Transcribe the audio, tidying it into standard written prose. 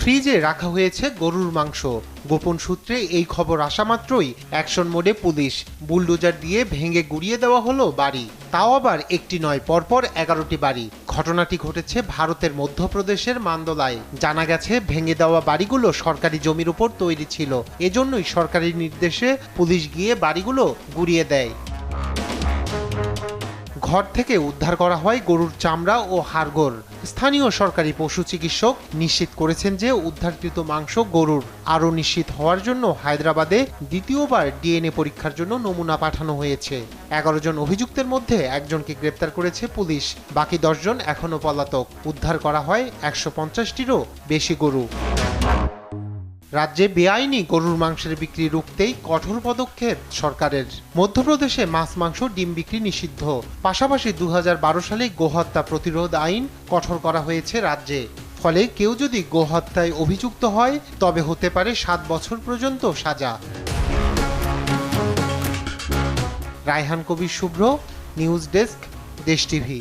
ফ্রিজে রাখা হয়েছে গরুর মাংস। গোপন সূত্রে এই খবর আসা মাত্রই অ্যাকশন মোডে পুলিশ। বুলডোজার দিয়ে ভেঙে গুড়িয়ে দেওয়া হলো বাড়ি, তাও আবার একটি নয়, পরপর 11টি বাড়ি। ঘটনাটি ঘটেছে ভারতের মধ্যপ্রদেশের মান্দলায়। জানা গেছে ভেঙে দেওয়া বাড়িগুলো সরকারি জমির উপর তৈরি ছিল, এজন্যই সরকারি নির্দেশে পুলিশ গিয়ে বাড়িগুলো গুড়িয়ে দেয়। ঘর থেকে উদ্ধার করা হয় গরুর চামড়া ও হাড়গোড়। স্থানীয় সরকারি পশু চিকিৎসক নিশ্চিত করেছেন যে উদ্ধারকৃত মাংস গরুর। আরও নিশ্চিত হওয়ার জন্য হায়দ্রাবাদে দ্বিতীয়বার ডিএনএ পরীক্ষার জন্য নমুনা পাঠানো হয়েছে। 11 জন অভিযুক্তের মধ্যে একজনকে গ্রেপ্তার করেছে পুলিশ, বাকি 10 জন এখনও পলাতক। উদ্ধার করা হয় 150টিরও বেশি গরু। রাজ্যে বেআইনি গরুর মাংসের বিক্রি রুখতেই কঠোর পদক্ষেপ সরকারের। মধ্যপ্রদেশে মাছ, মাংস, ডিম বিক্রি নিষিদ্ধ। পাশাপাশি 2012 সালে গোহত্যা প্রতিরোধ আইন কঠোর করা হয়েছে রাজ্যে। ফলে কেউ যদি গোহত্যায় অভিযুক্ত হয় তবে হতে পারে 7 বছর পর্যন্ত সাজা। রায়হান কবির শুভ্র, নিউজ ডেস্ক, দেশ টিভি।